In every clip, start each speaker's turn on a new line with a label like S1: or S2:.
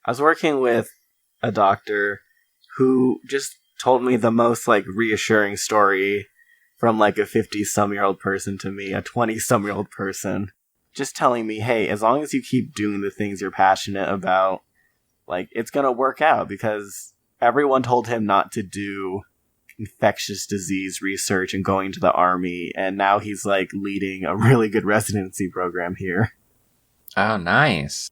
S1: I was working with a doctor who just told me the most, like, reassuring story from, like, a 50-some-year-old person to me, a 20-some-year-old person. Just telling me, hey, as long as you keep doing the things you're passionate about, like, it's gonna work out, because everyone told him not to do infectious disease research and going to the army, and now he's, like, leading a really good residency program here.
S2: Oh, nice.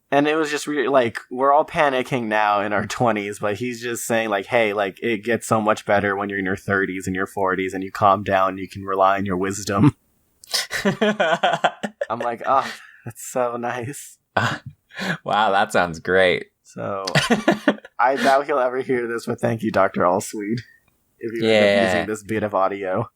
S1: And it was just really, like, we're all panicking now in our 20s, but he's just saying, like, hey, like, it gets so much better when you're in your 30s and your 40s and you calm down and you can rely on your wisdom. I'm like, oh, that's so nice.
S2: Wow, that sounds great.
S1: So, I doubt he'll ever hear this, but thank you, Dr. Allsweed, if you end up using this bit of audio.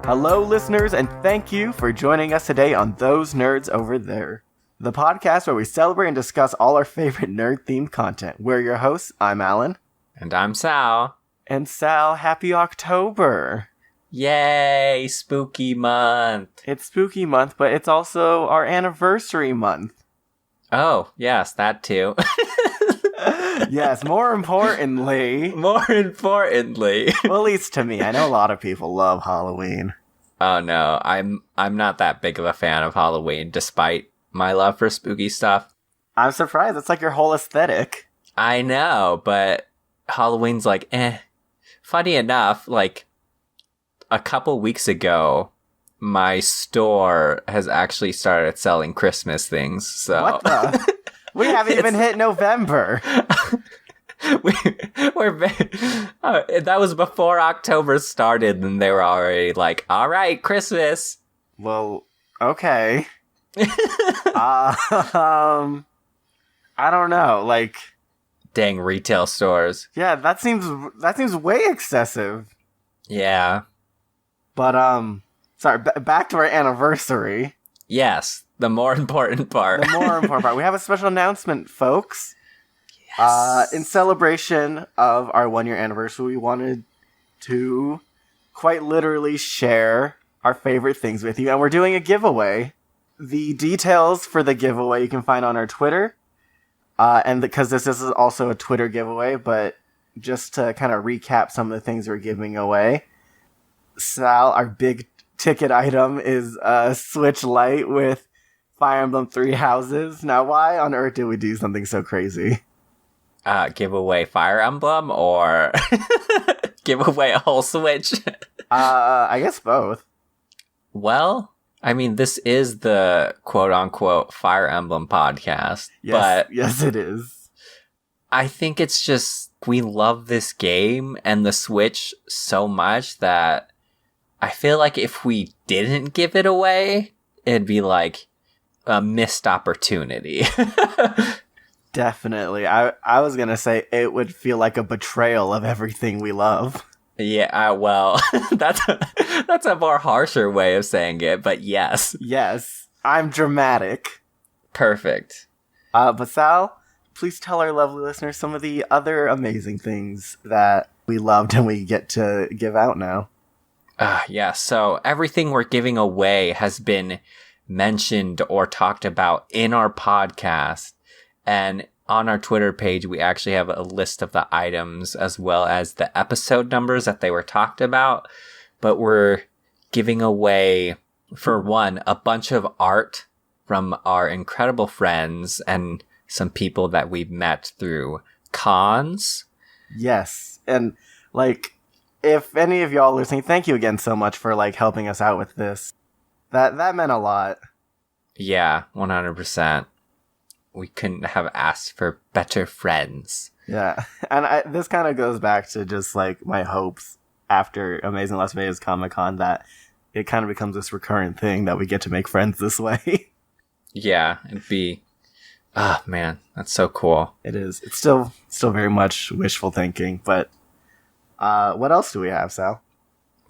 S1: Hello, listeners, and thank you for joining us today on Those Nerds Over There, the podcast where we celebrate and discuss all our favorite nerd-themed content. We're your hosts. I'm Alan.
S2: And I'm Sal.
S1: And Sal, happy October.
S2: Yay, spooky month.
S1: It's spooky month, but it's also our anniversary month.
S2: Oh, yes, that too.
S1: Yes, more importantly.
S2: Well,
S1: at least to me. I know a lot of people love Halloween.
S2: Oh no, I'm not that big of a fan of Halloween, despite my love for spooky stuff.
S1: I'm surprised. It's like your whole aesthetic.
S2: I know, but Halloween's like, eh. Funny enough, like, a couple weeks ago, my store has actually started selling Christmas things, so...
S1: What the? We haven't even hit November.
S2: That was before October started, and they were already like, all right, Christmas.
S1: Well, okay. I don't know, like...
S2: Dang retail stores.
S1: Yeah, that seems way excessive.
S2: Yeah.
S1: But, sorry, back to our anniversary.
S2: Yes, the more important part.
S1: We have a special announcement, folks.
S2: Yes.
S1: In celebration of our 1-year anniversary, we wanted to quite literally share our favorite things with you, and we're doing a giveaway. The details for the giveaway you can find on our Twitter, and because this is also a Twitter giveaway, but just to kind of recap some of the things we're giving away. Sal, our big ticket item is a Switch Lite with Fire Emblem 3 Houses. Now, why on earth did we do something so crazy?
S2: Give away Fire Emblem or give away a whole Switch?
S1: I guess both.
S2: Well, I mean, this is the quote-unquote Fire Emblem podcast.
S1: Yes,
S2: but
S1: yes, it is.
S2: I think it's just, we love this game and the Switch so much that I feel like if we didn't give it away, it'd be like a missed opportunity.
S1: Definitely. I was gonna say it would feel like a betrayal of everything we love.
S2: Yeah, well, that's a more harsher way of saying it, but yes.
S1: Yes, I'm dramatic.
S2: Perfect.
S1: But Sal, please tell our lovely listeners some of the other amazing things that we loved and we get to give out now.
S2: Yeah, so everything we're giving away has been mentioned or talked about in our podcast. And on our Twitter page, we actually have a list of the items as well as the episode numbers that they were talked about. But we're giving away, for one, a bunch of art from our incredible friends and some people that we've met through cons.
S1: Yes, and, like... if any of y'all listening, thank you again so much for, like, helping us out with this. That meant a lot.
S2: Yeah, 100%. We couldn't have asked for better friends.
S1: Yeah, and this kind of goes back to just, like, my hopes after Amazing Las Vegas Comic-Con that it kind of becomes this recurrent thing that we get to make friends this way.
S2: Yeah, it'd be... oh, man, that's so cool.
S1: It is. It's still very much wishful thinking, but... what else do we have, Sal?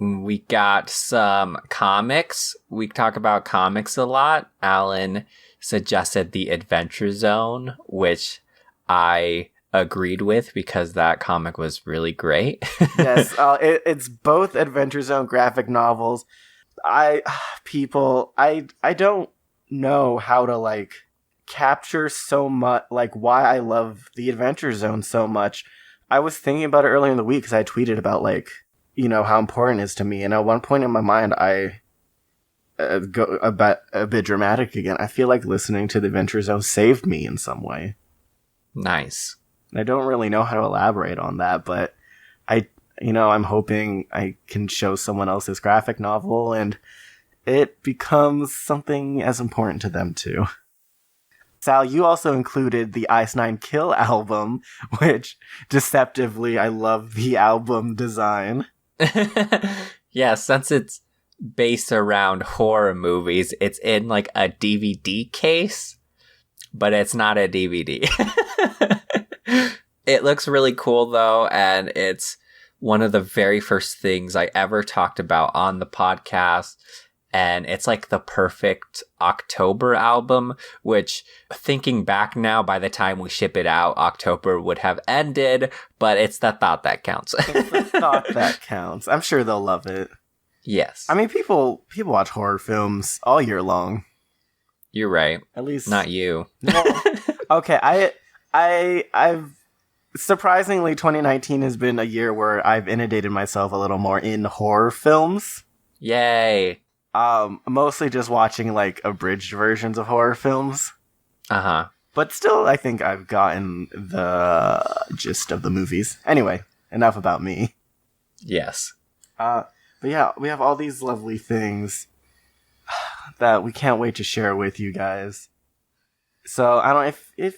S2: We got some comics. We talk about comics a lot. Alan suggested the Adventure Zone, which I agreed with because that comic was really great.
S1: Yes, it's both Adventure Zone graphic novels. I don't know how to like capture so much, like why I love the Adventure Zone so much. I was thinking about it earlier in the week because I tweeted about like, you know, how important it is to me. And at one point in my mind, I go a bit dramatic again. I feel like listening to the Adventure Zone saved me in some way.
S2: Nice.
S1: I don't really know how to elaborate on that, but I'm hoping I can show someone else this graphic novel and it becomes something as important to them too. Sal, you also included the Ice Nine Kill album, which deceptively I love the album design.
S2: Yeah, since it's based around horror movies, it's in like a DVD case, but it's not a DVD. It looks really cool though, and it's one of the very first things I ever talked about on the podcast. And it's like the perfect Inktober album, which thinking back now, by the time we ship it out, Inktober would have ended, but it's the thought that counts.
S1: It's the thought that counts. I'm sure they'll love it.
S2: Yes.
S1: I mean, people watch horror films all year long.
S2: You're right.
S1: At least
S2: not you.
S1: Well, okay, I've surprisingly 2019 has been a year where I've inundated myself a little more in horror films.
S2: Yay.
S1: Mostly just watching like abridged versions of horror films.
S2: Uh-huh.
S1: But still, I think I've gotten the gist of the movies. Anyway, enough about me.
S2: Yes.
S1: But yeah, we have all these lovely things that we can't wait to share with you guys. So I don't know if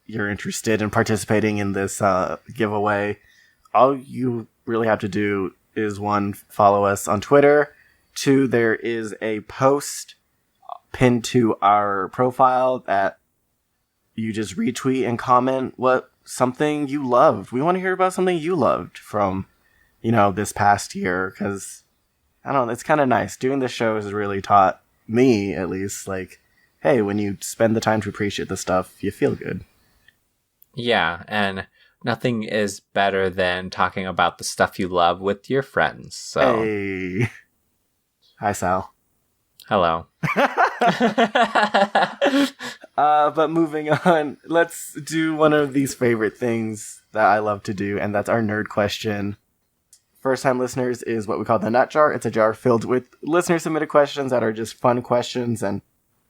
S1: you're interested in participating in this giveaway. All you really have to do is 1, follow us on Twitter. 2, there is a post pinned to our profile that you just retweet and comment something you loved. We want to hear about something you loved from, this past year, because, I don't know, it's kind of nice. Doing this show has really taught me, at least, like, hey, when you spend the time to appreciate the stuff, you feel good.
S2: Yeah, and nothing is better than talking about the stuff you love with your friends, so...
S1: Hey... Hi, Sal.
S2: Hello.
S1: But moving on, let's do one of these favorite things that I love to do, and that's our nerd question. First-time listeners is what we call the nut jar. It's a jar filled with listener-submitted questions that are just fun questions, and,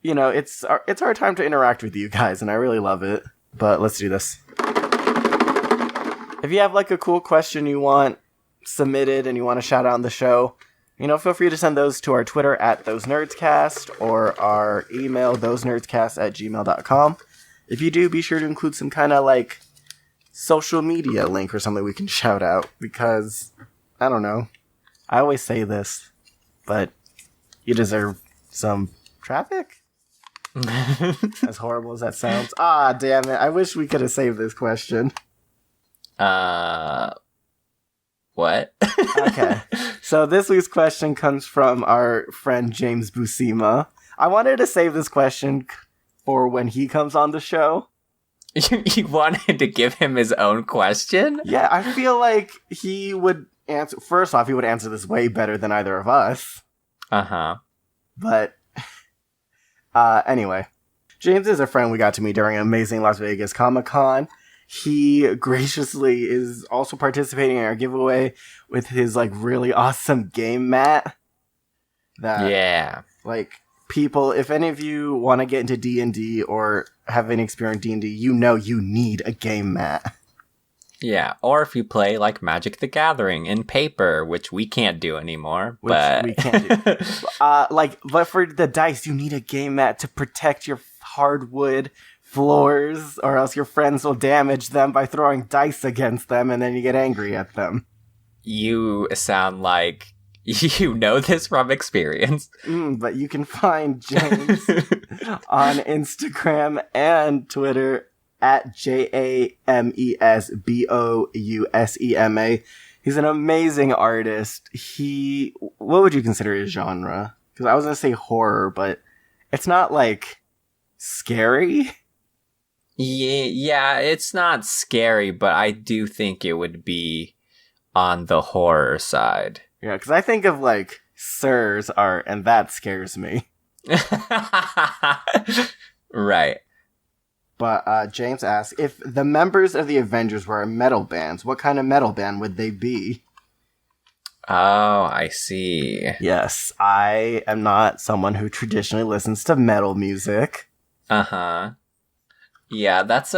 S1: it's our time to interact with you guys, and I really love it. But let's do this. If you have, like, a cool question you want submitted and you want to shout out on the show, feel free to send those to our Twitter at ThoseNerdsCast or our email, thosenerdscast@gmail.com. If you do, be sure to include some kind of, like, social media link or something we can shout out, because, I don't know. I always say this, but you deserve some traffic? As horrible as that sounds. Ah, damn it. I wish we could have saved this question.
S2: What?
S1: Okay. So this week's question comes from our friend James Buscema. I wanted to save this question for when he comes on the show.
S2: You wanted to give him his own question?
S1: Yeah, I feel like he would answer... First off, he would answer this way better than either of us.
S2: Uh-huh.
S1: But, anyway. James is a friend we got to meet during an amazing Las Vegas Comic-Con. He graciously is also participating in our giveaway with his, like, really awesome game mat.
S2: Yeah.
S1: Like, people, if any of you want to get into D&D or have any experience in D&D, you need a game mat.
S2: Yeah, or if you play, like, Magic the Gathering in paper, which we can't do anymore.
S1: We can't do. But for the dice, you need a game mat to protect your hardwood floors, or else your friends will damage them by throwing dice against them, and then you get angry at them.
S2: You sound like you know this from experience.
S1: But you can find James on Instagram and Twitter at JamesBousema. He's an amazing artist. What would you consider his genre? Because I was going to say horror, but it's not like scary.
S2: Yeah, it's not scary, but I do think it would be on the horror side.
S1: Yeah, because I think of like Sir's art, and that scares me.
S2: Right.
S1: But James asks, if the members of the Avengers were metal bands, what kind of metal band would they be?
S2: Oh, I see.
S1: Yes, I am not someone who traditionally listens to metal music.
S2: Uh-huh. Yeah, that's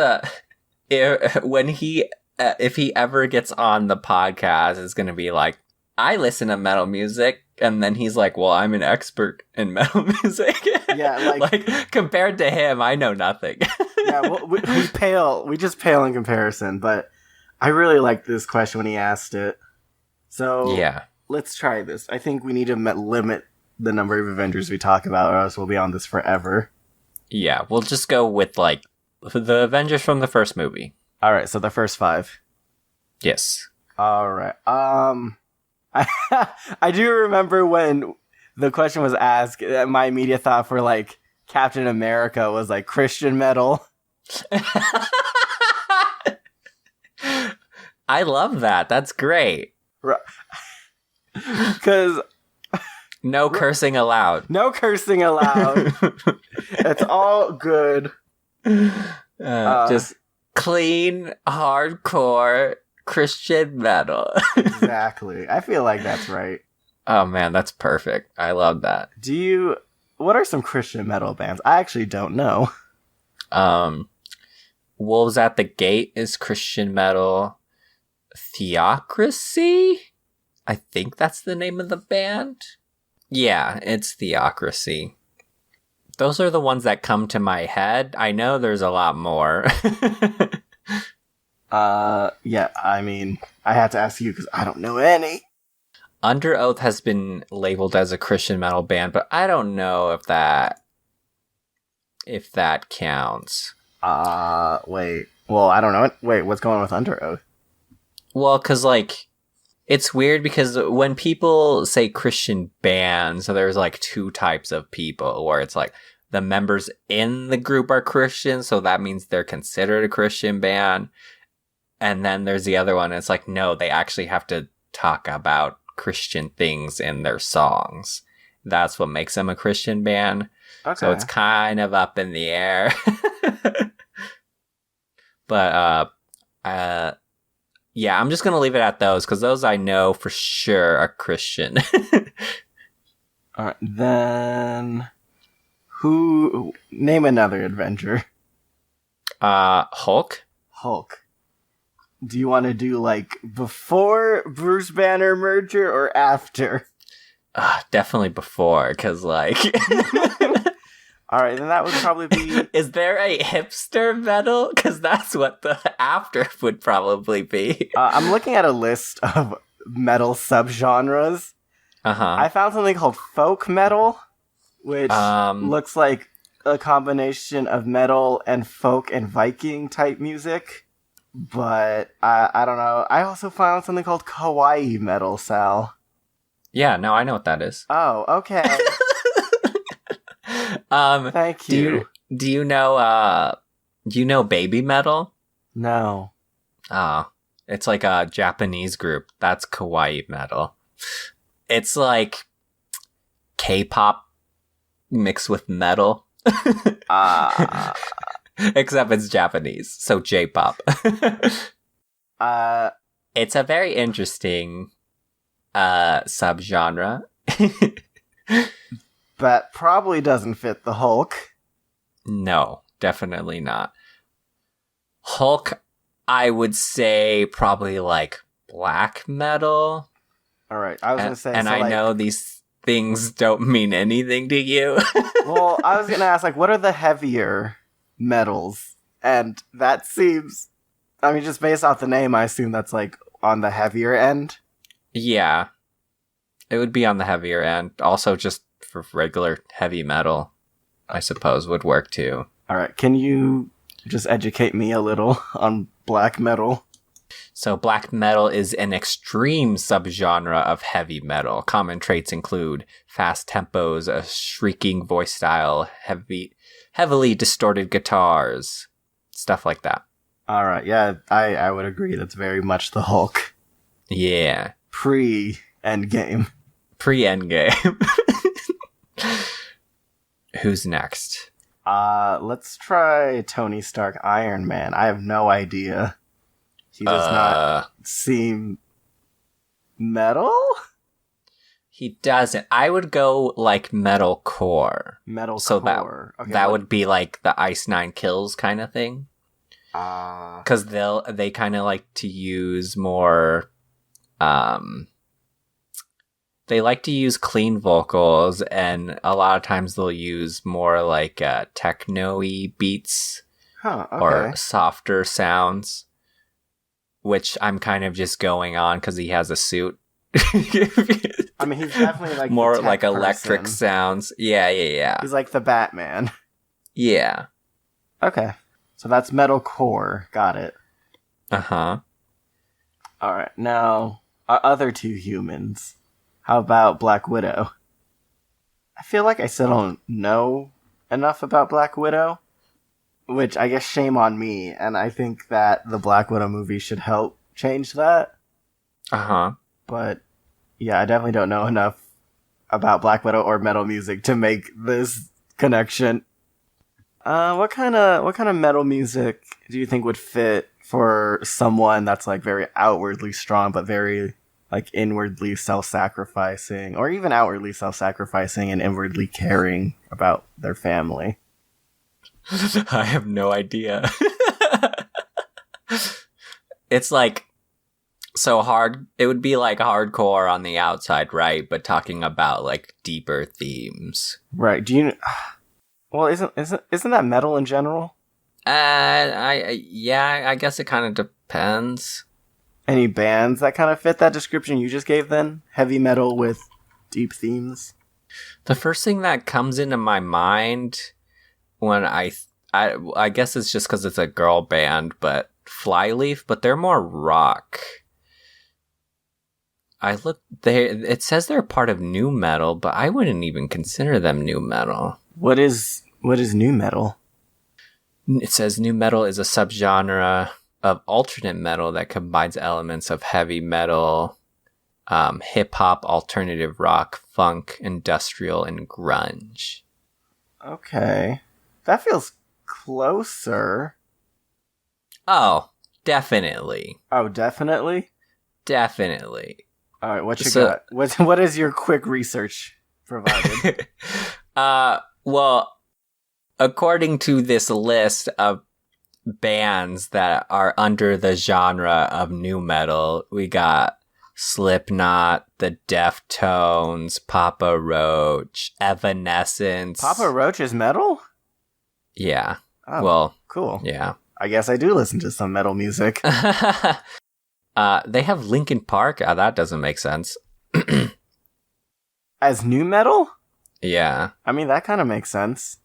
S2: if he ever gets on the podcast, it's going to be like, I listen to metal music, and then he's like, well, I'm an expert in metal music.
S1: Yeah,
S2: like compared to him, I know nothing.
S1: Yeah, well, we just pale in comparison, but I really liked this question when he asked it. So
S2: yeah,
S1: let's try this. I think we need to limit the number of Avengers we talk about, or else we'll be on this forever.
S2: Yeah, we'll just go with like the Avengers from the first movie.
S1: All right, so the first 5.
S2: Yes.
S1: All right. I do remember when the question was asked, my immediate thought for like Captain America was like Christian metal.
S2: I love that. That's great.
S1: Because
S2: no cursing allowed.
S1: No cursing allowed. It's all good.
S2: Just clean, hardcore Christian metal.
S1: Exactly. I feel like that's right.
S2: Oh man, that's perfect. I love that.
S1: What are some Christian metal bands? I actually don't know.
S2: Wolves at the Gate is Christian metal. Theocracy? I think that's the name of the band. Yeah, it's Theocracy. Those are the ones that come to my head. I know there's a lot more.
S1: Yeah, I mean, I had to ask you because I don't know any.
S2: Under Oath has been labeled as a Christian metal band, but I don't know if that counts.
S1: Wait. Well, I don't know. Wait, what's going on with Under Oath?
S2: Well, because, like, it's weird because when people say Christian bands, so there's, like, 2 types of people, where it's, like, the members in the group are Christian, so that means they're considered a Christian band. And then there's the other one, it's like, no, they actually have to talk about Christian things in their songs. That's what makes them a Christian band. Okay. So it's kind of up in the air. But, yeah, I'm just going to leave it at those, because those I know for sure are Christian.
S1: All right, then name another Avenger.
S2: Hulk?
S1: Hulk. Do you want to do, like, before Bruce Banner merger or after?
S2: Definitely before, because, like...
S1: Alright, then that would probably be...
S2: Is there a hipster metal? Because that's what the after would probably be.
S1: I'm looking at a list of metal subgenres.
S2: Uh-huh.
S1: I found something called folk metal, which looks like a combination of metal and folk and Viking type music. But I don't know. I also found something called kawaii metal, Sal.
S2: Yeah, no, I know what that is.
S1: Oh, okay. Thank you.
S2: Do you know baby metal?
S1: No.
S2: Oh, it's like a Japanese group. That's kawaii metal. It's like K-pop mixed with metal. Except it's Japanese, so J-pop. It's a very interesting subgenre.
S1: But probably doesn't fit the Hulk.
S2: No, definitely not. Hulk, I would say probably like black metal.
S1: All right, I was going to say...
S2: And I know these things don't mean anything to you.
S1: Well, I was going to ask, like, what are the heavier metals? And that seems... I mean, just based off the name, I assume that's, like, on the heavier end?
S2: Yeah. It would be on the heavier end. Also, just for regular heavy metal, I suppose, would work too.
S1: All right, can you just educate me a little on black metal?
S2: So black metal is an extreme subgenre of heavy metal. Common traits include fast tempos, a shrieking voice style, heavily distorted guitars, stuff like that.
S1: All right, yeah, I would agree. That's very much the Hulk.
S2: Yeah.
S1: Pre-Endgame.
S2: Pre-Endgame. Who's next?
S1: Let's try Tony Stark Iron Man. I have no idea. He does not seem metal?
S2: He doesn't. I would go like metalcore.
S1: Metalcore.
S2: So
S1: Okay,
S2: that would be like the Ice Nine Kills kind of thing. Because they kind of like to use more. They like to use clean vocals, and a lot of times they'll use more like techno-y beats or softer sounds, which I'm kind of just going on because he has a suit.
S1: I mean, he's definitely like
S2: more
S1: the
S2: like
S1: tech
S2: electric
S1: person.
S2: sounds. Yeah.
S1: He's like the Batman.
S2: Yeah.
S1: Okay, so that's metalcore. Got it.
S2: Uh-huh.
S1: All right, now our other two humans. How about Black Widow? I feel like I still don't know enough about Black Widow, which I guess shame on me, and I think that the Black Widow movie should help change that.
S2: Uh-huh.
S1: But yeah, I definitely don't know enough about Black Widow or metal music to make this connection. What kind of metal music do you think would fit for someone that's like very outwardly strong but very like inwardly self-sacrificing, or even outwardly self-sacrificing and inwardly caring about their family?
S2: I have no idea. It's like so hard. It would be like hardcore on the outside, right? But talking about like deeper themes.
S1: Right. Do you? Well, isn't that metal in general?
S2: I guess it kind of depends.
S1: Any bands that kind of fit that description you just gave then? Heavy metal with deep themes?
S2: The first thing that comes into my mind when I guess it's just because it's a girl band, but Flyleaf, but they're more rock. It says they're part of nu metal, but I wouldn't even consider them nu metal.
S1: What is nu metal?
S2: It says nu metal is a subgenre of alternate metal that combines elements of heavy metal, hip-hop, alternative rock, funk, industrial, and grunge.
S1: Okay. That feels closer.
S2: Oh, definitely.
S1: Oh, definitely?
S2: Definitely.
S1: All right, what you got? What is your quick research provided?
S2: Well, according to this list of bands that are under the genre of nu metal, we got Slipknot, the Deftones, Papa Roach, Evanescence.
S1: Papa Roach is metal?
S2: Yeah.
S1: Oh,
S2: well,
S1: cool.
S2: Yeah.
S1: I guess I do listen to some metal music.
S2: They have Linkin Park. That doesn't make sense.
S1: As nu metal?
S2: Yeah.
S1: I mean, that kind of makes sense.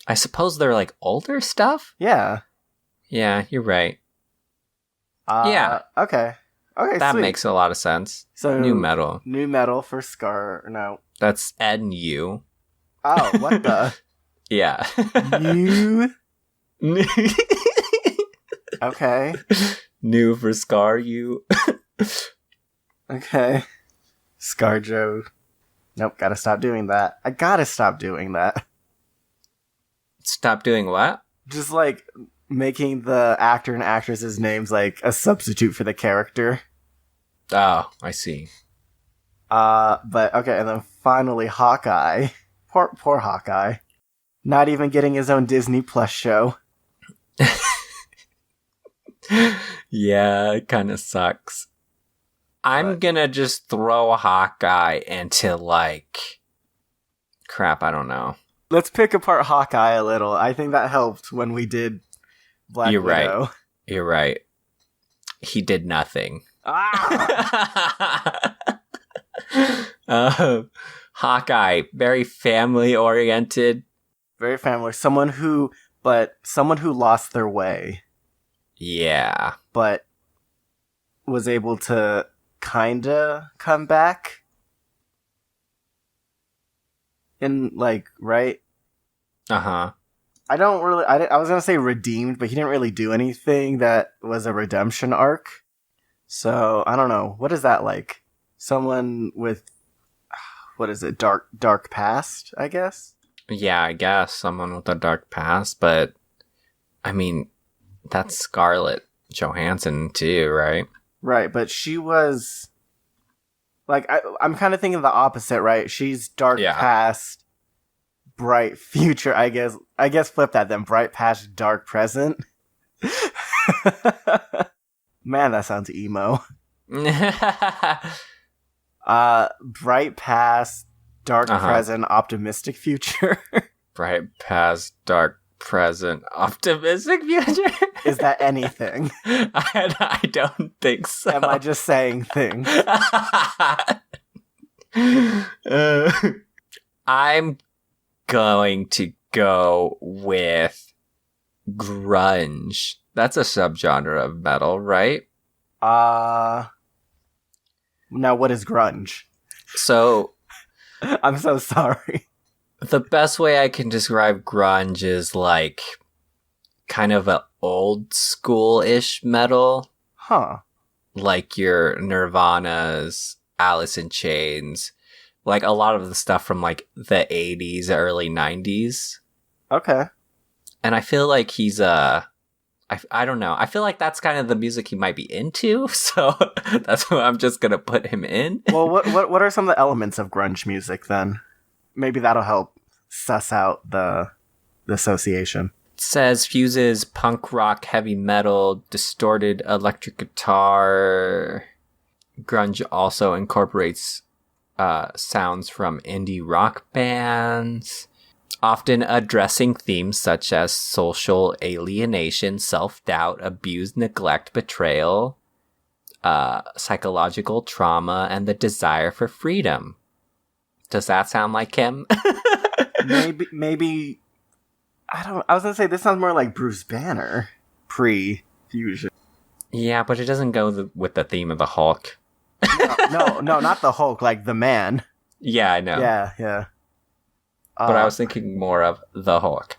S2: I suppose they're like older stuff?
S1: Yeah.
S2: Yeah, you're right. Yeah.
S1: Okay. Okay,
S2: that
S1: sweet.
S2: makes a lot of sense.
S1: So
S2: nu metal.
S1: Nu metal for Scar. No.
S2: That's NU.
S1: Oh, what the?
S2: Yeah.
S1: You? Okay.
S2: Nu for Scar you.
S1: Okay. Scarjo. Nope, gotta stop doing that. I gotta stop doing that.
S2: Stop doing what?
S1: Just like making the actor and actress's names like a substitute for the character.
S2: Oh, I see.
S1: But okay, and then finally Hawkeye. Poor Hawkeye. Not even getting his own Disney Plus show.
S2: Yeah, it kind of sucks. I'm gonna just throw Hawkeye into like crap, I don't know.
S1: Let's pick apart Hawkeye a little. I think that helped when we did Black Widow.
S2: Right. You're right. He did nothing.
S1: Ah!
S2: Hawkeye, very family oriented.
S1: Very family. Someone who lost their way.
S2: Yeah.
S1: But was able to kinda come back in, like, right?
S2: Uh-huh.
S1: I don't really... I was gonna say redeemed, but he didn't really do anything that was a redemption arc. So, I don't know. What is that like? Someone with... What is it? Dark past, I guess?
S2: Yeah, I guess someone with a dark past, but I mean, that's Scarlett Johansson too, right?
S1: Right, but she was... Like, I'm kind of thinking the opposite, right? She's dark past, bright future, I guess. I guess flip that then. Bright past, dark present. Man, that sounds emo. Bright past, dark present, optimistic future.
S2: Bright past, dark present, optimistic future?
S1: Is that anything?
S2: I don't think so.
S1: Am I just saying things?
S2: I'm going to go with grunge. That's a subgenre of metal, right?
S1: Now what is grunge?
S2: So...
S1: I'm so sorry.
S2: The best way I can describe grunge is like kind of a old school-ish metal.
S1: Huh.
S2: Like your Nirvana's, Alice in Chains, like a lot of the stuff from like the 80s, early 90s.
S1: Okay.
S2: And I feel like he's I don't know. I feel like that's kind of the music he might be into, so that's what I'm just gonna put him in.
S1: Well, what are some of the elements of grunge music then? Maybe that'll help suss out the association.
S2: It says fuses punk rock, heavy metal, distorted electric guitar. Grunge also incorporates sounds from indie rock bands, often addressing themes such as social alienation, self-doubt, abuse, neglect, betrayal, psychological trauma, and the desire for freedom. Does that sound like him?
S1: maybe. I was gonna say this sounds more like Bruce Banner pre-fusion.
S2: Yeah, but it doesn't go with the theme of the Hulk.
S1: No, not the Hulk, like the man.
S2: Yeah, I know.
S1: Yeah.
S2: But I was thinking more of the Hulk.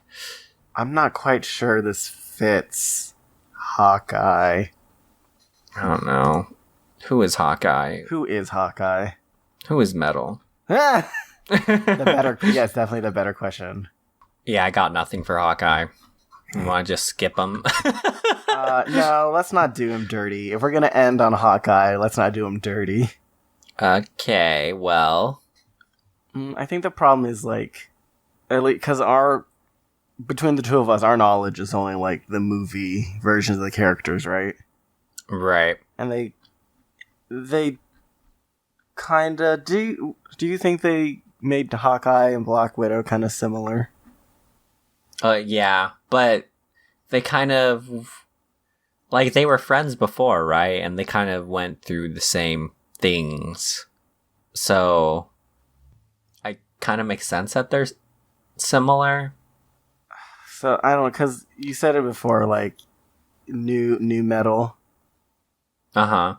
S1: I'm not quite sure this fits Hawkeye.
S2: I don't know. Who is Hawkeye?
S1: Who is Hawkeye?
S2: Who is Metal?
S1: Yes, definitely the better question.
S2: Yeah, I got nothing for Hawkeye. You want to just skip him?
S1: No, let's not do him dirty. If we're going to end on Hawkeye, let's not do him dirty.
S2: Okay, well...
S1: I think the problem is, like... At least, because between the two of us, our knowledge is only, like, the movie versions of the characters, right?
S2: Right.
S1: And they kind of... Do you think they made Hawkeye and Black Widow kind of similar?
S2: Yeah, but they kind of... Like, they were friends before, right? And they kind of went through the same things. So, it kind of makes sense that they're similar.
S1: So, I don't know, because you said it before, like, new metal.
S2: Uh-huh.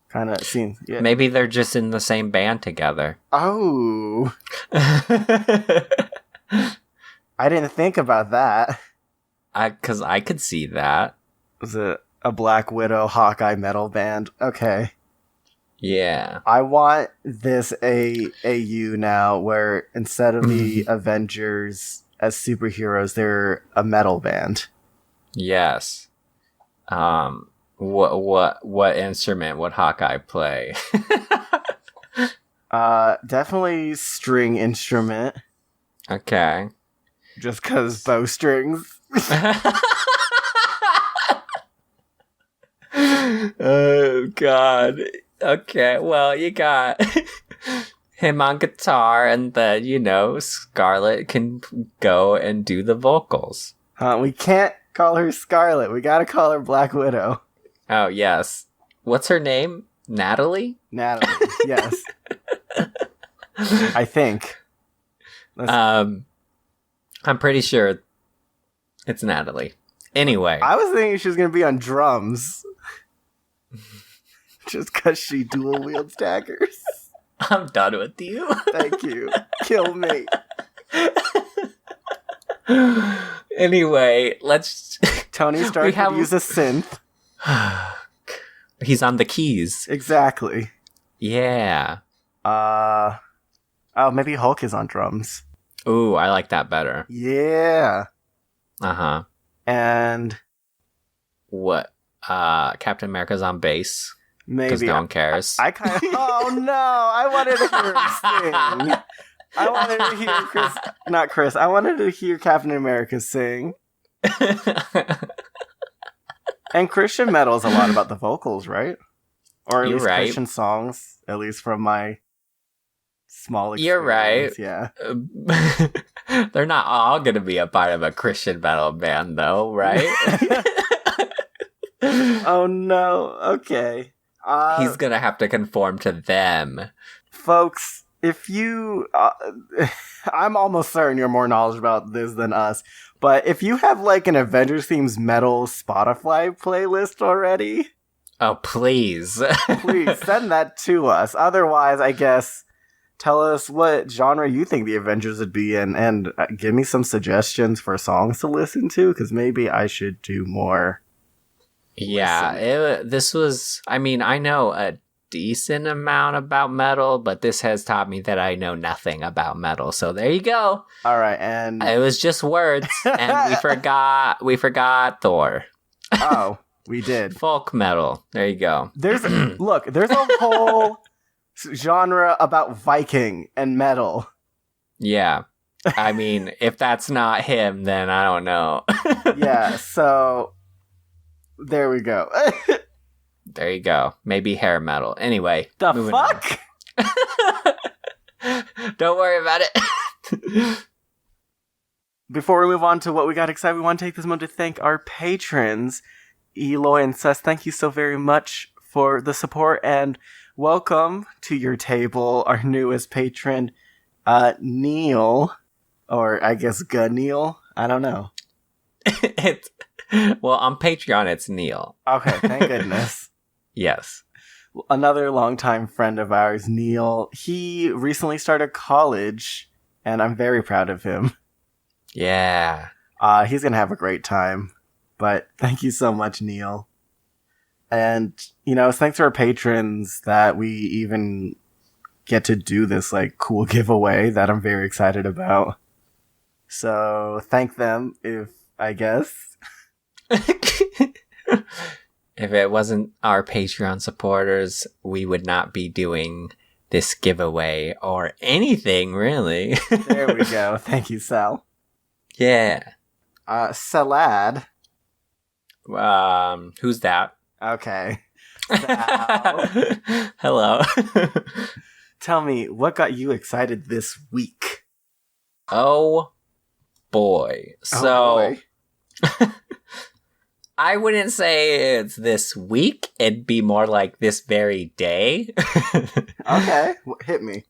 S1: Kind of seems... Yeah.
S2: Maybe they're just in the same band together.
S1: Oh! I didn't think about that.
S2: Because I could see that.
S1: Was it a Black Widow Hawkeye metal band? Okay.
S2: Yeah.
S1: I want this AU now, where instead of the Avengers as superheroes, they're a metal band.
S2: Yes. What instrument would Hawkeye play?
S1: Definitely string instrument.
S2: Okay.
S1: Just because bowstrings.
S2: Oh, God. Okay, well, you got him on guitar, and then, Scarlett can go and do the vocals.
S1: We can't call her Scarlet. We gotta call her Black Widow.
S2: Oh, yes. What's her name? Natalie,
S1: yes. I think.
S2: I'm pretty sure it's Natalie. Anyway.
S1: I was thinking she was gonna be on drums. just because she dual wields daggers.
S2: I'm done with you.
S1: Thank you. Kill me.
S2: Anyway, let's...
S1: Tony Stark could use a synth.
S2: He's on the keys.
S1: Exactly.
S2: Yeah.
S1: Oh, maybe Hulk is on drums.
S2: Ooh, I like that better.
S1: Yeah.
S2: Uh-huh.
S1: And...
S2: what? Captain America's on bass.
S1: Maybe.
S2: Because no one cares.
S1: I kind of... Oh, no! I wanted to hear him sing. I wanted to hear Chris... Not Chris. I wanted to hear Captain America sing. And Christian metal is a lot about the vocals, right? Or at least Christian songs, at least from my small experience.
S2: You're right.
S1: Yeah.
S2: They're not all going to be a part of a Christian metal band, though, right?
S1: Oh, no. Okay.
S2: He's going to have to conform to them.
S1: Folks, if you... I'm almost certain you're more knowledgeable about this than us, but if you have, like, an Avengers-themed metal Spotify playlist already...
S2: Oh, please.
S1: Please, send that to us. Otherwise, I guess, tell us what genre you think the Avengers would be in, and give me some suggestions for songs to listen to, because maybe I should do more.
S2: Yeah, this was... I mean, I know a decent amount about metal, but this has taught me that I know nothing about metal. So there you go.
S1: All right, and...
S2: It was just words, and we forgot Thor.
S1: Oh, we did.
S2: Folk metal. There you go.
S1: There's a whole genre about Viking and metal.
S2: Yeah. I mean, if that's not him, then I don't know.
S1: Yeah, so there we go.
S2: There you go. Maybe hair metal. Anyway.
S1: The fuck?
S2: Don't worry about it.
S1: Before we move on to what we got excited, we want to take this moment to thank our patrons. Eloy and Seth, thank you so very much for the support, and welcome to your table, our newest patron, Neil, or I guess Neil. I don't know.
S2: Well, on Patreon, it's Neil.
S1: Okay, thank goodness.
S2: Yes.
S1: Another longtime friend of ours, Neil, he recently started college, and I'm very proud of him.
S2: Yeah.
S1: He's gonna have a great time. But thank you so much, Neil. And, it's thanks to our patrons that we even get to do this, like, cool giveaway that I'm very excited about. So, thank them, I guess.
S2: If it wasn't our Patreon supporters, we would not be doing this giveaway or anything, really.
S1: There we go. Thank you, Sal.
S2: Yeah.
S1: Salad.
S2: Who's that?
S1: Okay.
S2: Hello.
S1: Tell me, what got you excited this week?
S2: Oh, boy. So, I wouldn't say it's this week. It'd be more like this very day.
S1: Okay, hit me.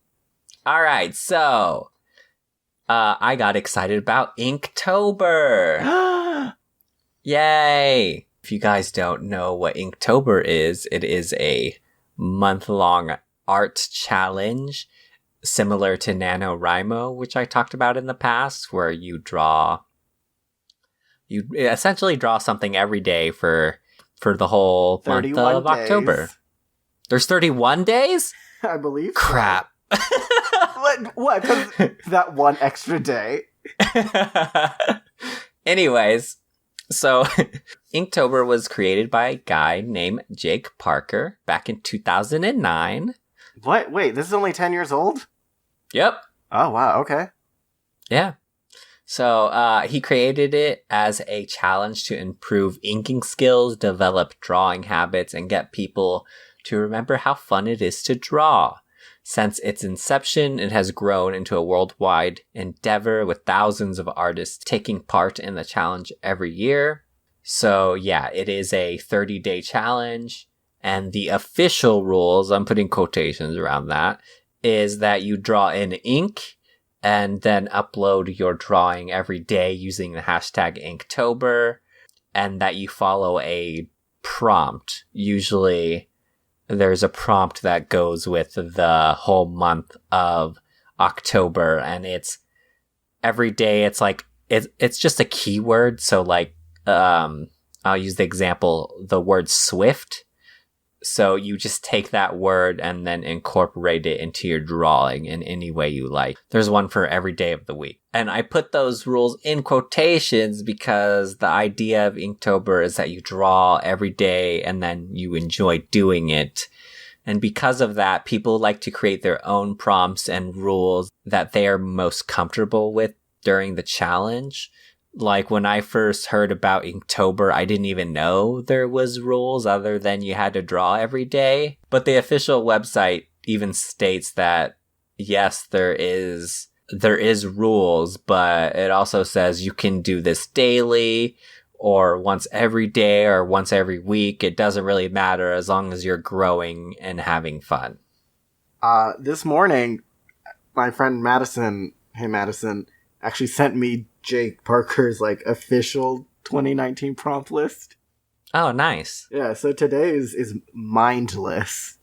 S2: All right, so I got excited about Inktober. Yay! If you guys don't know what Inktober is, it is a month-long art challenge similar to NaNoWriMo, which I talked about in the past, where you essentially draw something every day for the whole month of October. There's 31 days?
S1: I believe so.
S2: Crap.
S1: What? Because that one extra day.
S2: Anyways, so Inktober was created by a guy named Jake Parker back in 2009.
S1: What? Wait, this is only 10 years old?
S2: Yep.
S1: Oh, wow. Okay.
S2: Yeah. So he created it as a challenge to improve inking skills, develop drawing habits, and get people to remember how fun it is to draw. Since its inception, it has grown into a worldwide endeavor with thousands of artists taking part in the challenge every year. So yeah, it is a 30-day challenge. And the official rules, I'm putting quotations around that, is that you draw in ink and then upload your drawing every day using the hashtag Inktober, and that you follow a prompt, usually there's a prompt that goes with the whole month of October, and it's every day. It's like it's just a keyword. So like I'll use the example, the word swift. So you just take that word and then incorporate it into your drawing in any way you like. There's one for every day of the week. And I put those rules in quotations because the idea of Inktober is that you draw every day and then you enjoy doing it. And because of that, people like to create their own prompts and rules that they are most comfortable with during the challenge. Like when I first heard about Inktober, I didn't even know there was rules other than you had to draw every day. But the official website even states that yes, there is rules, but it also says you can do this daily or once every day or once every week. It doesn't really matter as long as you're growing and having fun.
S1: This morning, my friend Madison, actually sent me Jake Parker's official 2019 prompt list.
S2: Oh, nice.
S1: Yeah, so today's is mindless.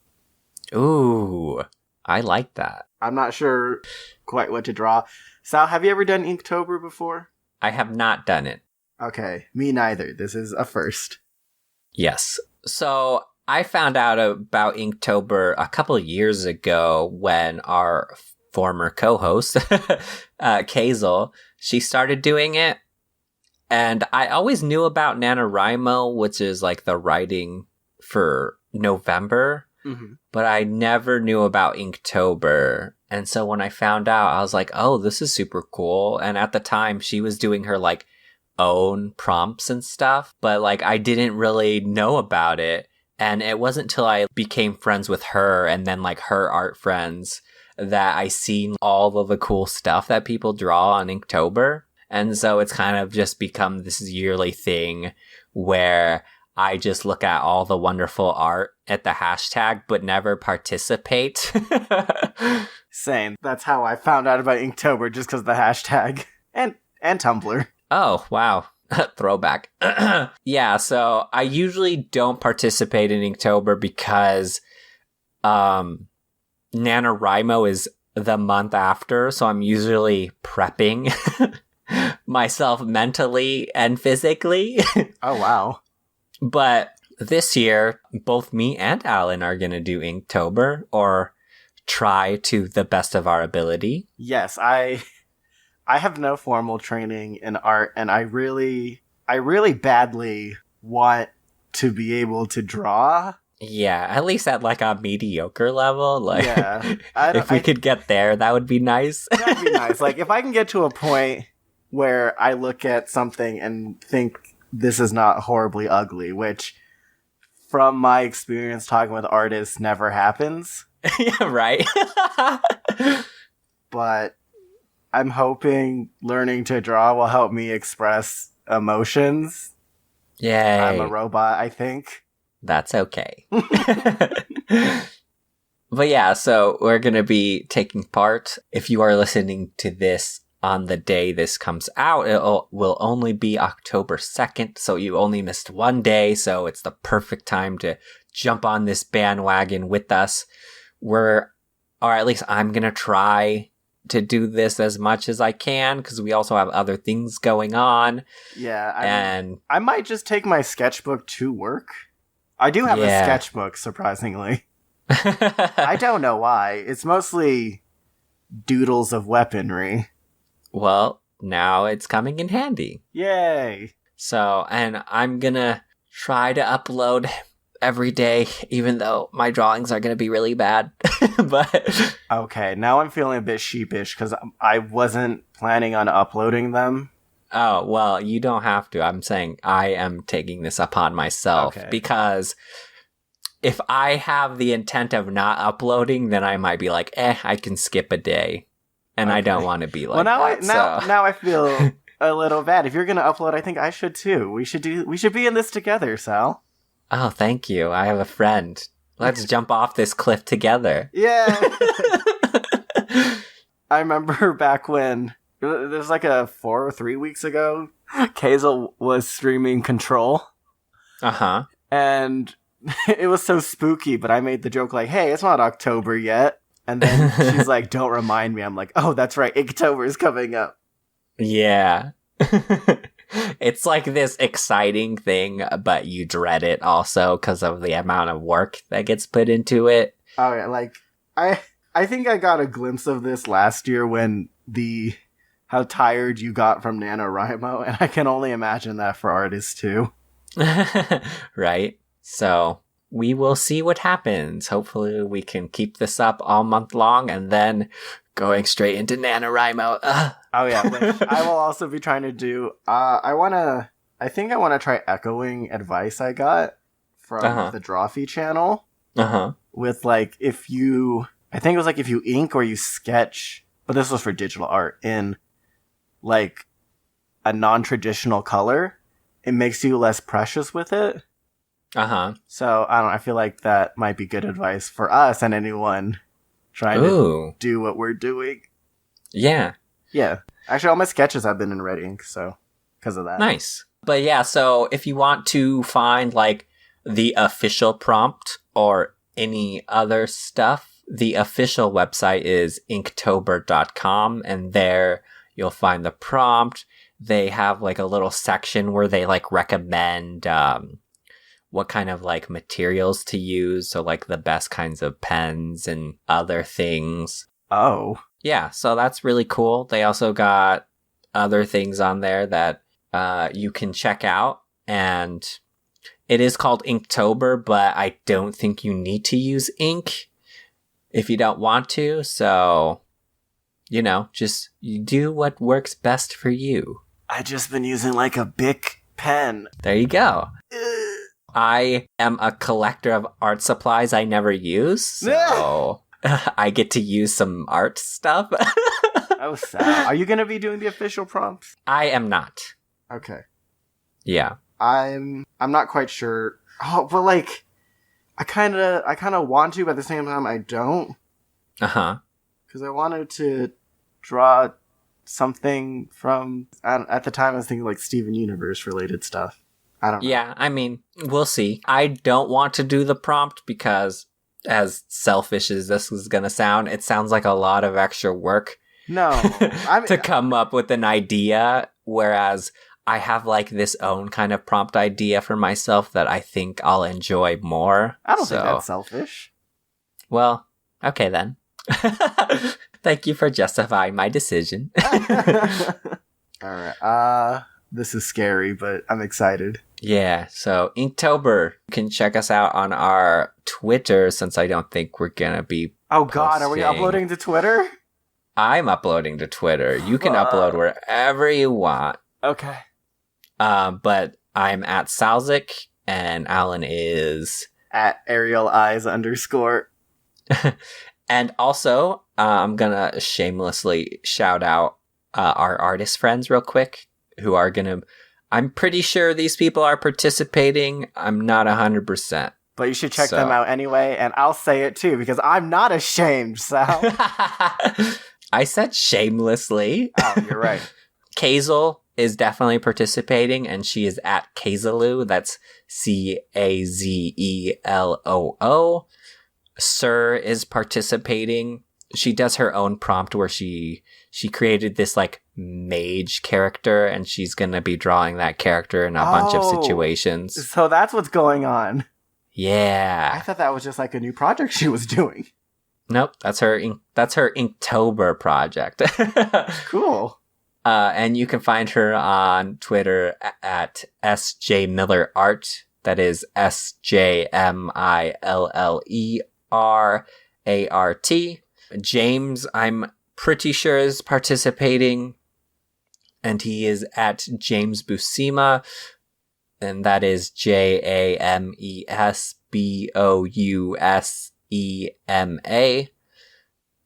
S2: Ooh, I like that.
S1: I'm not sure quite what to draw. Sal, have you ever done Inktober before?
S2: I have not done it.
S1: Okay, me neither. This is a first.
S2: Yes. So I found out about Inktober a couple of years ago when our former co-host, Kazel, she started doing it. And I always knew about NaNoWriMo, which is like the writing for November, but I never knew about Inktober. And so when I found out, I was like, oh, this is super cool. And at the time, she was doing her own prompts and stuff, but I didn't really know about it. And it wasn't till I became friends with her and then her art friends that I seen all of the cool stuff that people draw on Inktober. And so it's kind of just become this yearly thing where I just look at all the wonderful art at the hashtag, but never participate.
S1: Same. That's how I found out about Inktober, just because of the hashtag. And Tumblr.
S2: Oh, wow. Throwback. Yeah, so I usually don't participate in Inktober because NaNoWriMo is the month after, so I'm usually prepping myself mentally and physically.
S1: Oh, wow.
S2: But this year, both me and Alan are going to do Inktober, or try to the best of our ability.
S1: Yes, I have no formal training in art, and I really badly want to be able to draw.
S2: Yeah, at least at a mediocre level.
S1: Yeah,
S2: if we could get there, that would be nice.
S1: That'd be nice. If I can get to a point where I look at something and think this is not horribly ugly, which from my experience talking with artists never happens.
S2: Yeah, right.
S1: But I'm hoping learning to draw will help me express emotions.
S2: Yay.
S1: I'm a robot, I think.
S2: That's okay. But yeah, so we're going to be taking part. If you are listening to this on the day this comes out, it will only be October 2nd, so you only missed one day, so it's the perfect time to jump on this bandwagon with us. Or at least I'm going to try to do this as much as I can, because we also have other things going on.
S1: Yeah, I might just take my sketchbook to work. I do have a sketchbook, surprisingly. I don't know why. It's mostly doodles of weaponry.
S2: Well, now it's coming in handy.
S1: Yay!
S2: So, and I'm gonna try to upload every day, even though my drawings are gonna be really bad. But
S1: okay, now I'm feeling a bit sheepish because I wasn't planning on uploading them.
S2: Oh, well, you don't have to. I'm saying I am taking this upon myself because if I have the intent of not uploading, then I might be like, I can skip a day. And I don't want to be like that.
S1: Now I feel a little bad. If you're going to upload, I think I should too. We should be in this together, Sal.
S2: Oh, thank you. I have a friend. Let's jump off this cliff together.
S1: Yeah. I remember back when it was 4 or 3 weeks ago, Kazel was streaming Control.
S2: Uh-huh.
S1: And it was so spooky, but I made the joke like, hey, it's not October yet. And then she's like, don't remind me. I'm like, oh, that's right. Inktober is coming up.
S2: Yeah. It's like this exciting thing, but you dread it also because of the amount of work that gets put into it.
S1: Oh, yeah. Like, I think I got a glimpse of this last year when how tired you got from NaNoWriMo, and I can only imagine that for artists too.
S2: Right? So we will see what happens. Hopefully we can keep this up all month long and then going straight into NaNoWriMo.
S1: Oh yeah, which I will also be trying to do. I think I want to try echoing advice I got from the Drawfee channel. With like, I think it was like if you ink or you sketch, but this was for digital art, in like a non-traditional color, it makes you less precious with it. So I don't know, I feel like that might be good advice for us and anyone trying to do what we're doing.
S2: Yeah.
S1: Actually, all my sketches have been in red ink, so because of that.
S2: Nice. But yeah, so if you want to find like the official prompt or any other stuff, the official website is inktober.com, and there you'll find the prompt. They have like a little section where they like recommend what kind of like materials to use, so like the best kinds of pens and other things.
S1: Oh.
S2: Yeah, so that's really cool. They also got other things on there that you can check out, and it is called Inktober, but I don't think you need to use ink if you don't want to, so, you know, just you do what works best for you.
S1: I just been using like a Bic pen.
S2: There you go. I am a collector of art supplies I never use, so I get to use some art stuff.
S1: Oh, sad. Are you going to be doing the official prompts?
S2: I am not.
S1: Okay.
S2: Yeah.
S1: I'm not quite sure. Oh, but like, I kind of want to, but at the same time, I don't. Because I wanted to draw something from, at the time I was thinking like Steven Universe related stuff. I don't know.
S2: Yeah, I mean, we'll see. I don't want to do the prompt because, as selfish as this is going to sound, it sounds like a lot of extra work.
S1: No.
S2: To come up with an idea, whereas I have like this own kind of prompt idea for myself that I think I'll enjoy more.
S1: I don't think that's selfish.
S2: Well, okay then. Thank you for justifying my decision.
S1: Alright, this is scary, but I'm excited.
S2: Yeah, so Inktober, you can check us out on our Twitter, since I don't think we're gonna be
S1: God, are we uploading to Twitter?
S2: I'm uploading to Twitter. You can upload wherever you want.
S1: Okay.
S2: But I'm at Salzik, and Alan is
S1: at ArielEyes_.
S2: And also, I'm gonna shamelessly shout out our artist friends real quick, who are gonna... I'm pretty sure these people are participating. I'm not 100%.
S1: But you should check them out anyway, and I'll say it too, because I'm not ashamed, Sal.
S2: I said shamelessly.
S1: Oh, you're right.
S2: Kazel is definitely participating, and she is at Kazaloo. That's Cazeloo. Sir is participating. She does her own prompt where she created this like mage character, and she's gonna be drawing that character in a bunch of situations.
S1: So that's what's going on.
S2: Yeah.
S1: I thought that was just like a new project she was doing.
S2: Nope, that's her Inktober project.
S1: Cool.
S2: And you can find her on Twitter at sjmillerart. That is SJMILLERART. James, I'm pretty sure, is participating, and he is at James Buscema, and that is JamesBousema.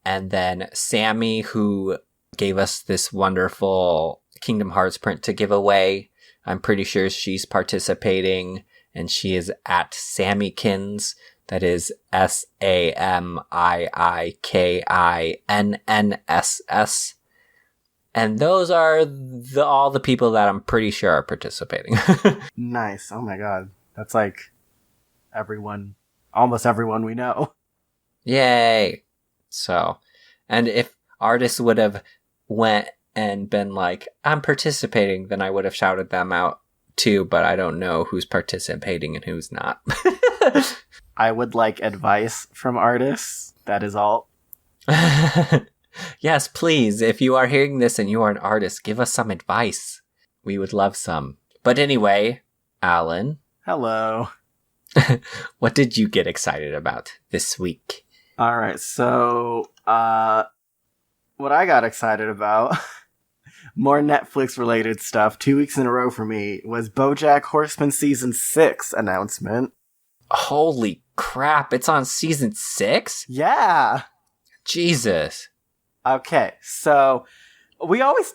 S2: And then Sammy, who gave us this wonderful Kingdom Hearts print to give away, I'm pretty sure she's participating, and she is at Sammykins. That is SAMIIKINNSS. And those are all the people that I'm pretty sure are participating.
S1: Nice. Oh my god. That's like almost everyone we know.
S2: Yay! So, and if artists would have went and been like, I'm participating, then I would have shouted them out too, but I don't know who's participating and who's not.
S1: I would like advice from artists. That is all.
S2: Yes, please. If you are hearing this and you are an artist, give us some advice. We would love some. But anyway, Alan.
S1: Hello.
S2: What did you get excited about this week?
S1: All right, so what I got excited about, more Netflix-related stuff, 2 weeks in a row for me, was Bojack Horseman Season 6 announcement.
S2: Holy crap, it's on Season 6?
S1: Yeah!
S2: Jesus.
S1: Okay, so we always,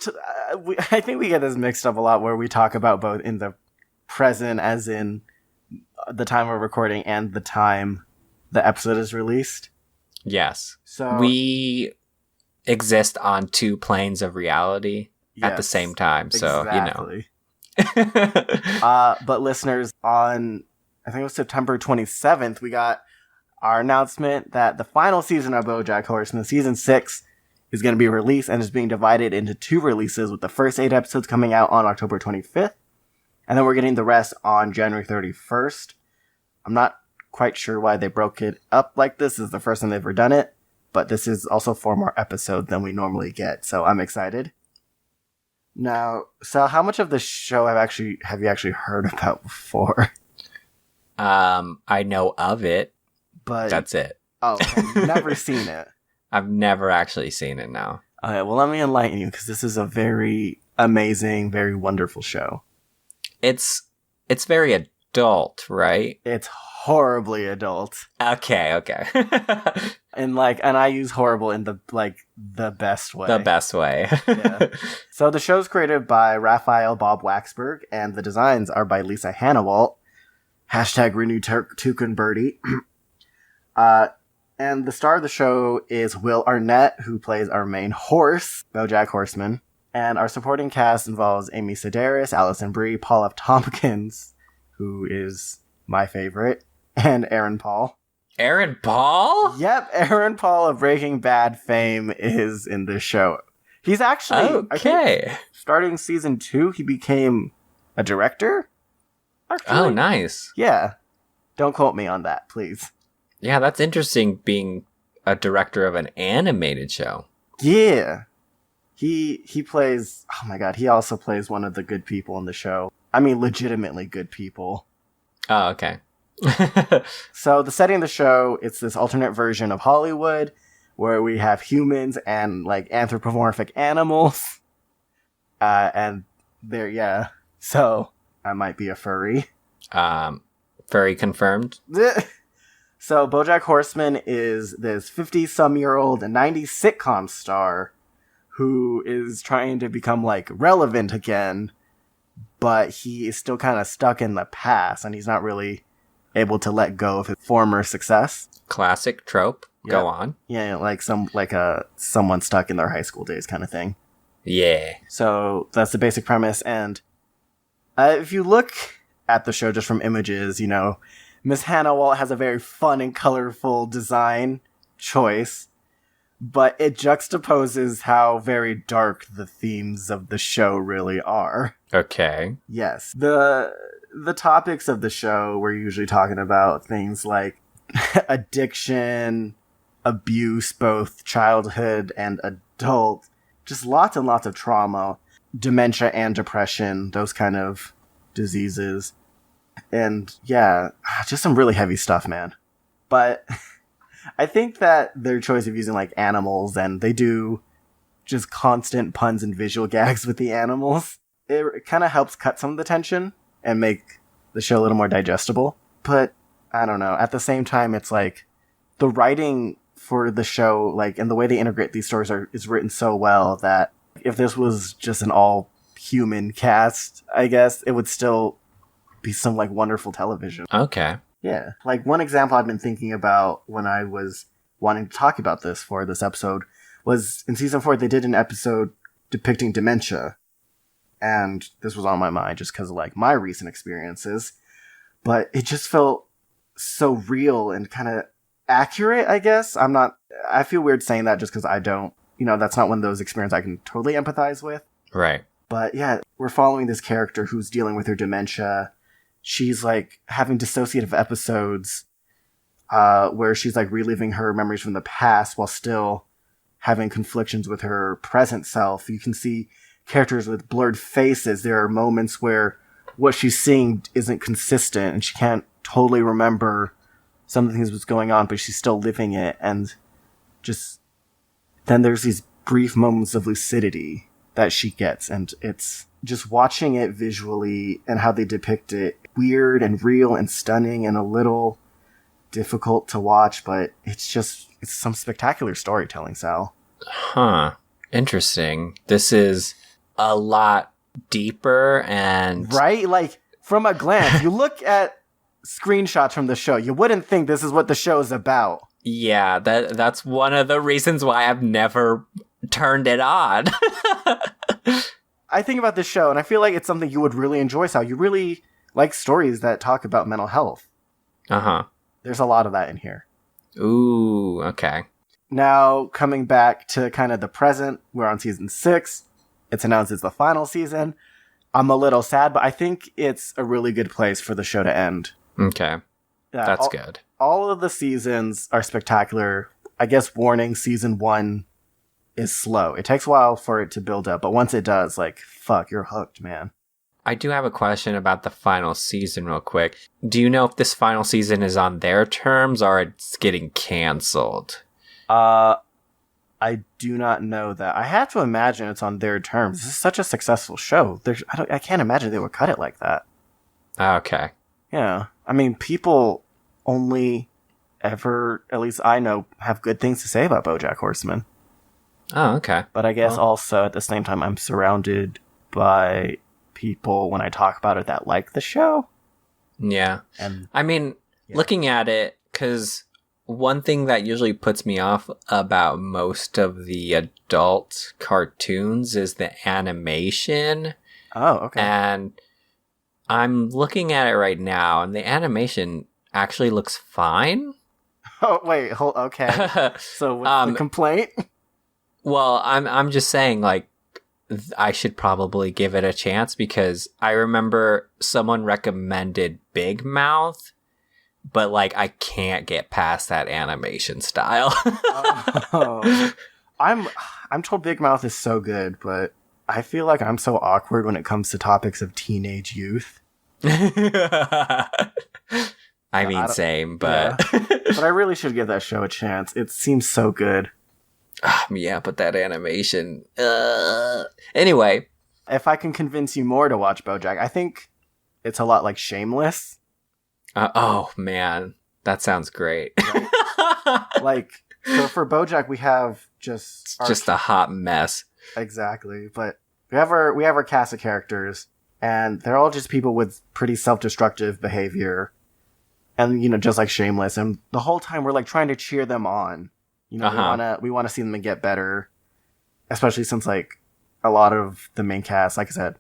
S1: I think we get this mixed up a lot where we talk about both in the present, as in the time we're recording, and the time the episode is released.
S2: Yes.
S1: So
S2: we exist on two planes of reality at the
S1: yes,
S2: same time, so
S1: exactly.
S2: you know.
S1: But listeners, on I think it was September 27th, we got our announcement that the final season of Bojack Horseman, Season 6, is going to be released and is being divided into 2 releases, with the first 8 episodes coming out on October 25th, and then we're getting the rest on January 31st. I'm not quite sure why they broke it up like this. This is the first time they've ever done it, but this is also 4 more episodes than we normally get, so I'm excited. Now, Sal, how much of the show have you actually heard about before?
S2: I know of it,
S1: But
S2: that's it.
S1: Oh, okay. Never seen it.
S2: I've never actually seen it now.
S1: Okay, well, let me enlighten you, because this is a very amazing, very wonderful show.
S2: It's very adult, right?
S1: It's horribly adult.
S2: Okay.
S1: And I use horrible in the best way.
S2: The best way.
S1: Yeah. So the show's created by Raphael Bob Waxberg, and the designs are by Lisa Hannawalt. #Renew Toucan Birdie. And the star of the show is Will Arnett, who plays our main horse, Bojack Horseman. And our supporting cast involves Amy Sedaris, Alison Brie, Paul F. Tompkins, who is my favorite, and Aaron Paul.
S2: Aaron Paul?
S1: Yep, Aaron Paul of Breaking Bad fame is in this show. He's actually,
S2: okay.
S1: Starting season 2, he became a director? Actually,
S2: oh, nice.
S1: Yeah. Don't quote me on that, please.
S2: Yeah, that's interesting, being a director of an animated show.
S1: Yeah. He plays, oh my god, he also plays one of the good people in the show. I mean, legitimately good people.
S2: Oh, okay.
S1: So the setting of the show, it's this alternate version of Hollywood, where we have humans and anthropomorphic animals. And they're, yeah. So I might be a furry.
S2: Furry confirmed.
S1: So Bojack Horseman is this 50-some-year-old 90s sitcom star who is trying to become relevant again, but he is still kind of stuck in the past, and he's not really able to let go of his former success.
S2: Classic trope.
S1: Yeah.
S2: Go on.
S1: Yeah, someone stuck in their high school days kind of thing.
S2: Yeah.
S1: So that's the basic premise, and if you look at the show just from images, Miss Hannawalt has a very fun and colorful design choice, but it juxtaposes how very dark the themes of the show really are.
S2: Okay.
S1: Yes. The topics of the show, we're usually talking about things like addiction, abuse, both childhood and adult, just lots and lots of trauma, dementia and depression, those kind of diseases. And yeah, just some really heavy stuff, man. But I think that their choice of using animals, and they do just constant puns and visual gags with the animals, it kind of helps cut some of the tension and make the show a little more digestible. But I don't know. At the same time, it's the writing for the show, and the way they integrate these stories is written so well that if this was just an all human cast, I guess it would still be some wonderful television.
S2: Okay.
S1: Yeah. One example I've been thinking about when I was wanting to talk about this for this episode was in season 4, they did an episode depicting dementia. And this was on my mind just because of my recent experiences. But it just felt so real and kind of accurate, I guess. I feel weird saying that just because I don't, that's not one of those experiences I can totally empathize with.
S2: Right.
S1: But yeah, we're following this character who's dealing with her dementia. She's like having dissociative episodes where she's like reliving her memories from the past while still having conflictions with her present self. You can see characters with blurred faces. There are moments where what she's seeing isn't consistent and she can't totally remember some of the things that's going on, but she's still living it. And just then there's these brief moments of lucidity that she gets, and it's just watching it visually and how they depict it, weird and real and stunning and a little difficult to watch, but it's some spectacular storytelling, Sal.
S2: Huh. Interesting. This is a lot deeper and...
S1: Right? Like, from a glance, you look at screenshots from the show, you wouldn't think this is what the show is about.
S2: Yeah, that's one of the reasons why I've never turned it on.
S1: I think about this show, and I feel like it's something you would really enjoy, Sal. You really like stories that talk about mental health.
S2: Uh-huh.
S1: There's a lot of that in here.
S2: Ooh, okay.
S1: Now, coming back to kind of the present, we're on season 6. It's announced it's the final season. I'm a little sad, but I think it's a really good place for the show to end.
S2: Okay.
S1: Yeah,
S2: that's good.
S1: All of the seasons are spectacular. I guess warning, season 1 is slow. It takes a while for it to build up, but once it does, like, fuck, you're hooked, man.
S2: I do have a question about the final season real quick. Do you know if this final season is on their terms or it's getting canceled?
S1: I do not know that. I have to imagine it's on their terms. This is such a successful show. I can't imagine they would cut it like that.
S2: Okay.
S1: Yeah. I mean, people only ever, at least I know, have good things to say about Bojack Horseman.
S2: Oh, okay.
S1: But I guess also at the same time, I'm surrounded by people when I talk about it that like the show.
S2: Yeah.
S1: And
S2: I mean, looking at it, because one thing that usually puts me off about most of the adult cartoons is the animation.
S1: Oh, okay.
S2: And I'm looking at it right now, and the animation actually looks fine.
S1: Oh, wait, okay. So what's the complaint?
S2: Well, I'm just saying, like, I should probably give it a chance because I remember someone recommended Big Mouth, but, like, I can't get past that animation style.
S1: Oh. I'm told Big Mouth is so good, but I feel like I'm so awkward when it comes to topics of teenage youth.
S2: I mean, same, but...
S1: Yeah. But I really should give that show a chance. It seems so good.
S2: Yeah, but that animation... Anyway.
S1: If I can convince you more to watch BoJack, I think it's a lot like Shameless.
S2: Oh, man. That sounds great.
S1: Right? Like, so for BoJack, we have just
S2: a hot mess.
S1: Exactly. But we have our cast of characters, and they're all just people with pretty self-destructive behavior. And, just like Shameless. And the whole time we're, like, trying to cheer them on. We want to see them get better. Especially since, like, a lot of the main cast, like I said,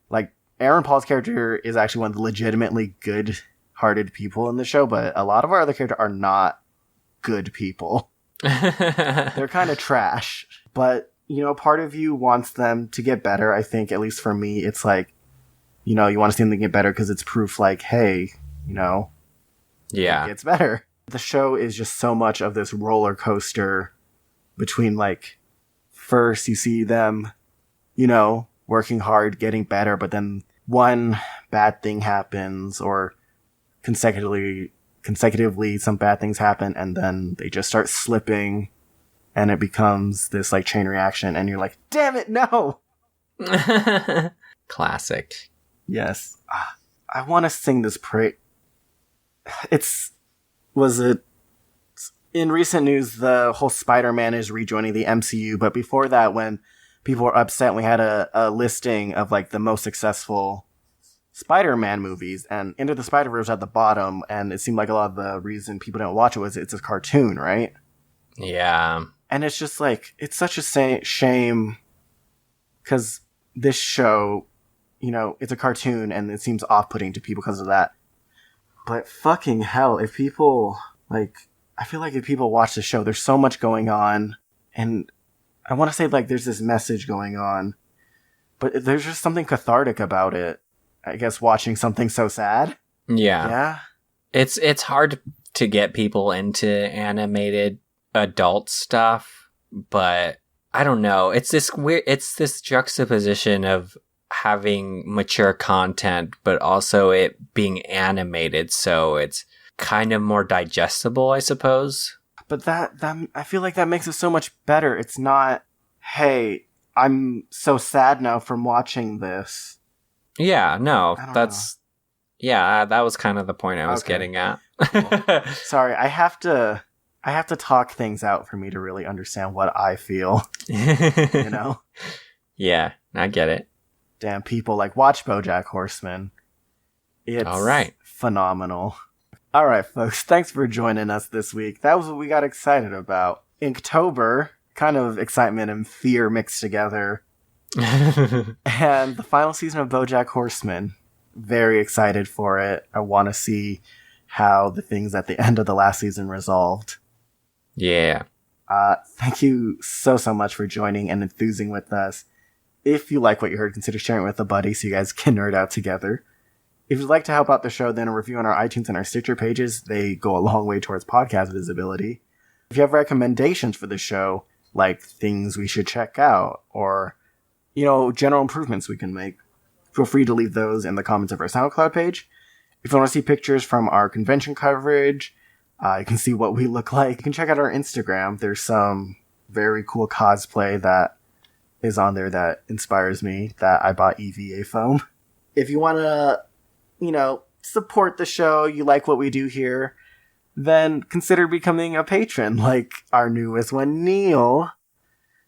S1: like, Aaron Paul's character is actually one of the legitimately good-hearted people in the show, but a lot of our other characters are not good people. They're kind of trash. But, part of you wants them to get better. I think, at least for me, it's like, you want to see them get better because it's proof, like, hey,
S2: yeah,
S1: it gets better. The show is just so much of this roller coaster between, like, first you see them, working hard, getting better, but then one bad thing happens, or consecutively some bad things happen, and then they just start slipping, and it becomes this, like, chain reaction, and you're like, damn it, no!
S2: Classic.
S1: Yes. I want to sing this in recent news, the whole Spider-Man is rejoining the MCU, but before that, when people were upset, we had a listing of, like, the most successful Spider-Man movies, and Into the Spider-Verse at the bottom, and it seemed like a lot of the reason people didn't watch it was it's a cartoon, right?
S2: Yeah.
S1: And it's just, like, it's such a shame, because this show, it's a cartoon, and it seems off-putting to people because of that. But fucking hell, if people, like, I feel like if people watch the show, there's so much going on, and I want to say, like, there's this message going on, but there's just something cathartic about it. I guess watching something so sad.
S2: Yeah.
S1: Yeah.
S2: It's hard to get people into animated adult stuff, but I don't know. It's this juxtaposition of having mature content, but also it being animated, so it's kind of more digestible, I suppose.
S1: But that I feel like that makes it so much better. It's not, hey, I'm so sad now from watching this.
S2: Yeah, no,
S1: I don't
S2: that's... Yeah, that was kind of the point I was getting at.
S1: Cool. Sorry, I have to talk things out for me to really understand what I feel. You know?
S2: Yeah, I get it.
S1: Damn, people, like, watch Bojack Horseman. It's
S2: all right.
S1: Phenomenal. All right, folks, thanks for joining us this week. That was what we got excited about. Inktober, kind of excitement and fear mixed together. And the final season of Bojack Horseman. Very excited for it. I want to see how the things at the end of the last season resolved.
S2: Yeah.
S1: Thank you so much for joining and enthusing with us. If you like what you heard, consider sharing it with a buddy so you guys can nerd out together. If you'd like to help out the show, then a review on our iTunes and our Stitcher pages. They go a long way towards podcast visibility. If you have recommendations for the show, like things we should check out, or, you know, general improvements we can make, feel free to leave those in the comments of our SoundCloud page. If you want to see pictures from our convention coverage, you can see what we look like. You can check out our Instagram. There's some very cool cosplay that is on there that inspires me, that I bought EVA foam. If you want to, you know, support the show, you like what we do here, then consider becoming a patron, like our newest one, Neil.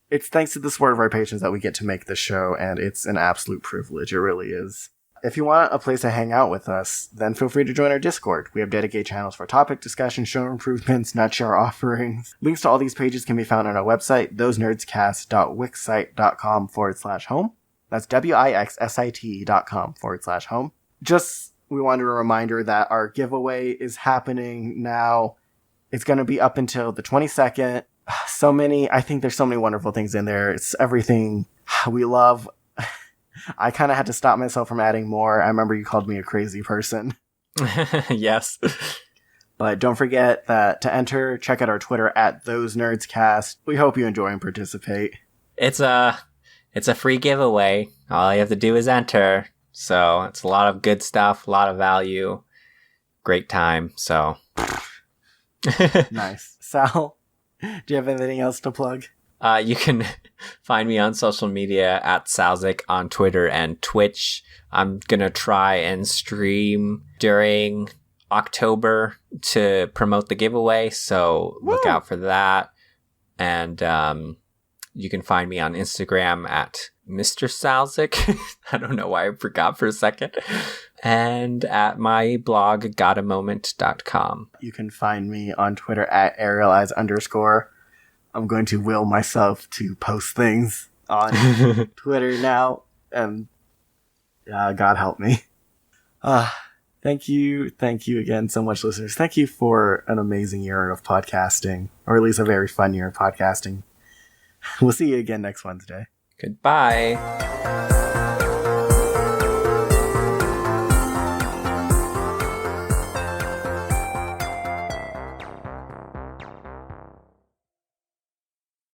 S1: It's thanks to the support of our patrons that we get to make this show, and it's an absolute privilege. It really is. If you want a place to hang out with us, then feel free to join our Discord. We have dedicated channels for topic discussion, show improvements, nutshell offerings. Links to all these pages can be found on our website, thosenerdscast.wixsite.com/home. That's WIXSIT.com/home. Just, we wanted a reminder that our giveaway is happening now. It's going to be up until the 22nd. I think there's so many wonderful things in there. It's everything we love. I kind of had to stop myself from adding more. I remember you called me a crazy person.
S2: Yes.
S1: But don't forget that to enter, check out our Twitter at @thosenerdscast. We hope you enjoy and participate.
S2: It's a free giveaway. All you have to do is enter. So it's a lot of good stuff, a lot of value, great time. So
S1: Nice. Sal, do you have anything else to plug?
S2: You can find me on social media at Salzik on Twitter and Twitch. I'm going to try and stream during October to promote the giveaway, so look out for that. And you can find me on Instagram at Mr. Salzik. I don't know why I forgot for a second. And at my blog, gotamoment.com.
S1: You can find me on Twitter at @ArielEyes_. I'm going to will myself to post things on Twitter now, and God help me. Thank you again so much, listeners. Thank you for an amazing year of podcasting, or at least a very fun year of podcasting. We'll see you again next Wednesday.
S2: Goodbye.